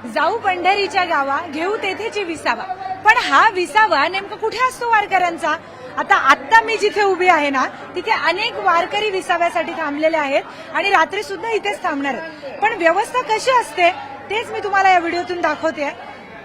जाऊ पंढरीच्या गावा घेऊ तेथेची विसावा. पण हा विसावा नेमका कुठे असतो वारकऱ्यांचा? आता मी जिथे उभी आहे ना तिथे अनेक वारकरी विसाव्यासाठी थांबलेले आहेत आणि रात्री सुद्धा इथेच थांबणार आहेत. पण व्यवस्था कशी असते तेच मी तुम्हाला या व्हिडिओतून दाखवते.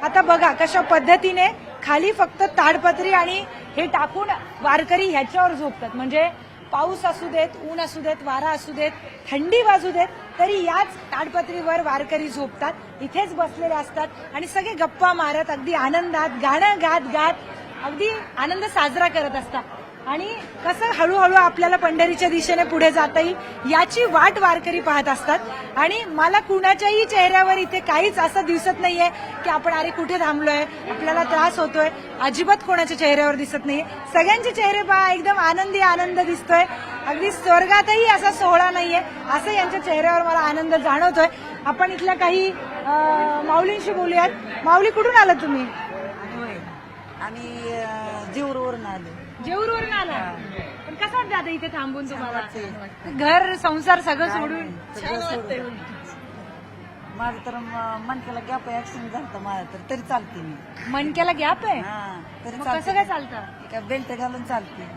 आता बघा कशा पद्धतीने खाली फक्त ताडपत्री आणि हे टाकून वारकरी ह्याच्यावर झोपतात. म्हणजे पाऊस असू देत, ऊन असू देत, वारा असू देत, थंडी वाजू देत, तरी याच ताडपत्रीवर वारकरी झोपतात, इथेच बसलेले असतात आणि सगळे गप्पा मारत अगदी आनंदात गाणं गात गात अगदी आनंद साजरा करत असतात. आणि कसं हळूहळू आपल्याला पंढरीच्या दिशेने पुढे जाता येईल याची वाट वारकरी पाहत असतात. आणि मला कुणाच्याही चेहऱ्यावर इथे काहीच असं दिसत नाहीये की आपण अरे कुठे थांबलोय, आपल्याला त्रास होतोय, अजिबात कोणाच्या चेहऱ्यावर दिसत नाहीये. सगळ्यांचे चेहरे पहा एकदम आनंदी आनंद दिसतोय. अगदी स्वर्गातही असा सोहळा नाहीये असं यांच्या चेहऱ्यावर मला आनंद जाणवतोय. आपण इथल्या काही माऊलींशी बोलूयात. माऊली, कुठून आलात तुम्ही? आम्ही जेऊरवरून आलो. जेऊरवरून आला. पण कसं वाटतं आता इथे थांबून तुम्हाला? घर संसार सगळं सोडून सगळं सोडून. माझं तर मनक्याला गॅप ऍक्सिडेंट झालं माझं तर तरी चालते मी. मणक्याला गॅप आहे? हा तरी मग चालते. कसं काय चालतं? काय बेल्ट घालून चालते.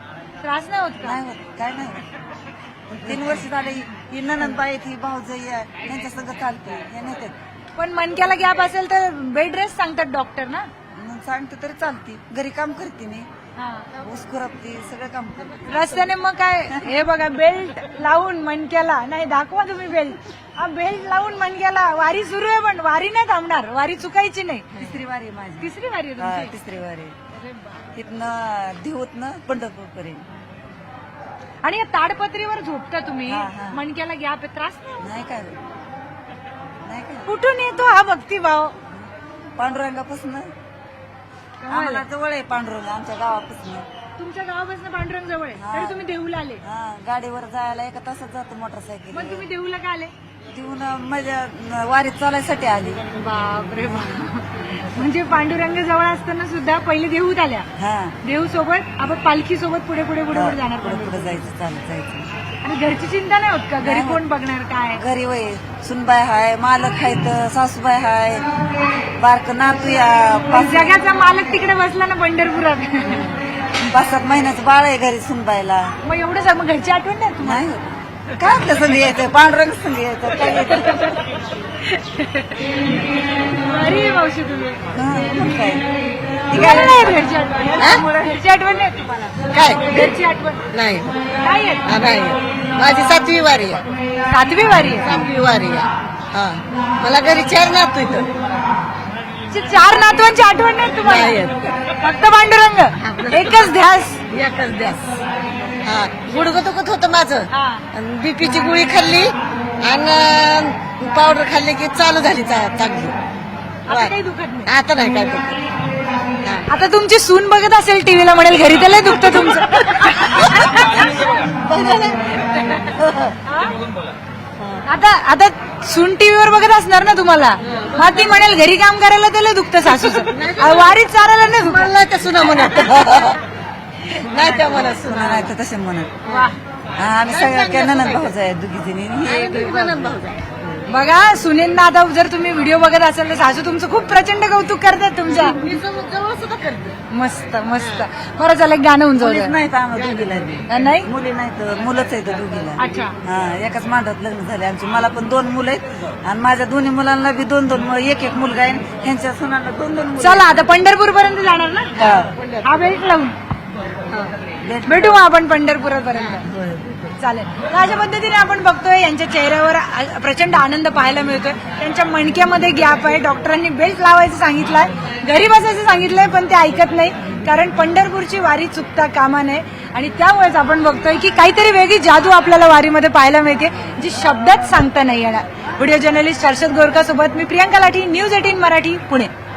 त्रास नाही होत का? नाही होत, काय नाही होत. 3 वर्ष झाले ही ननंदबाई ती भाऊजाई आहे यांच्या सगळं चालते. हे नेतात. पण मणक्याला गॅप असेल तर बेड रेस्ट सांगतात डॉक्टर ना. मग सांगते तरी चालते. घरी काम करते मी, हा. ऊस खुरपते, सगळं काम करते. रस्त्याने मग काय हे बघा बेल्ट लावून मणक्याला, नाही दाखवा तुम्ही बेल्ट, हा बेल्ट लावून मणक्याला वारी सुरू आहे. पण वारी नाही थांबणार, वारी चुकायची नाही. तिसरी वारी माझी. तिसरी वारी आहे हा, तुमची? तिसरी वारी. इथनं दिवतनं पंढरपूर पर्यंत. आणि या ताडपत्रीवर झोपता तुम्ही, हा, हा. मणक्याला गॅप आहे, त्रास नाही होत? नाही काय नाही काय. कुठून येतो हा भक्तिभाव? पांडुरंगापासून आम्हाला जवळ आहे. पांडुरंग आमच्या गावापासून. तुमच्या गावापासून पांडुरंग जवळ आहे, हा. तरी तुम्ही देऊला आले. हा, गाडीवर जायला 1 तासात जातो मोटरसायकल. मग तुम्ही देऊला का आले? देऊन माझ्या वारीत चालायसाठी आली. बापरे बाप. म्हणजे पांडुरंग जवळ असताना सुद्धा पहिले देऊत आल्या. हा, देऊ सोबत आपण पालखी सोबत पुढे पुढे पुढे पुढे जाणार. पुढे पुढे जायचं, चालत जायचं. आणि घरची चिंता नाही होत का? घरी नाही कोण बघणार काय? घरी वय सुनबाई हाय, मालक हायत, सासूबाई हाय, बारक नातू या. जगाचा मालक तिकडे बसला ना पंढरपुरात. 5-7 महिन्याचं बाळ आहे घरी सुनबाईला. मग एवढं मग घरची आठवण नाही तुम्हाला? नाही होत. काय आपल्या संग यायचं, पांडुरंग संग यायचं, काय यायचं. अरे मावशी तुम्ही मग काय तुम्हाला नाही येत घरची आठवण? घरची आठवण नाही येत तुम्हाला? काय घरची आठवण नाही काय येत? हा, नाही माझी 7वी वारी आहे. 7वी वारी आहे. 7वी वारी आहे. हा, मला घरी 4 नातू इथं. 4 नातवांची आठवण नाही नाही तुम्हाला? येत. फक्त पांडुरंग एकच ध्यास. एकच द्यास. हा, गुडघं दुखत होतं माझं. हा. बीपीची गोळी खाल्ली आणि पावडर खाल्ली की चालू झाली चांगली. आता काही दुखत नाही. आता नाही काय दुखत. हा. आता तुमची सून बघत असेल टीव्हीला, म्हणेल घरी त्याला दुखतं तुमचं. आता आता सून टीव्हीवर बघत असणार ना तुम्हाला, मग ती म्हणेल घरी काम करायला त्याला दुखतं सासूचं, वारीत चारायला नाही दुखत. मला त्या सुना म्हणत नाही, त्या मला सुना सुना नाही तर तसे म्हणत. वा. हा, आम्ही सगळ्या ननंद भाऊज आहे दोघी जणी. बघा सुनेंना आता जर तुम्ही व्हिडिओ बघत असाल तर सासू तुमचं खूप प्रचंड कौतुक करतात तुमच्या. जवळ सुद्धा करते. मस्त मस्त. बरं झालं एक गाणं होऊन मुलीच जाऊ. नाहीत आम्हाला दोघीला बी. नाही मुली नाही तर मुलंच आहेत दोघीला. अच्छा. हा, एकाच मांडवात लग्न झाले आमचे. मला पण 2 मुलं आहेत आणि माझ्या दोन्ही मुलांना बी 2-2 एक मुलगा आहे. ह्यांच्या सुनांना 2-2 मुलं. चला आता पंढरपूर पर्यंत जाणार ना, हा. हा बेल्ट लावून भेटू मग आपण पंढरपुरात पर्यंत. चालेल. तर अशा पद्धतीने आपण बघतोय यांच्या चेहऱ्यावर प्रचंड आनंद पाहायला मिळतोय. त्यांच्या मणक्यामध्ये गॅप आहे, डॉक्टरांनी बेल्ट लावायचं सांगितलंय, घरी बसायचं सांगितलंय, पण ते ऐकत नाही. कारण पंढरपूरची वारी चुकता कामा नये. आणि त्यामुळेच आपण बघतोय की काहीतरी वेगळी जादू आपल्याला वारीमध्ये पाहायला मिळते, जी शब्दात सांगता नाही येणार. व्हिडिओ जर्नलिस्ट हर्षद गोरखा सोबत मी प्रियांका लाठी, न्यूज 18 मराठी, पुणे.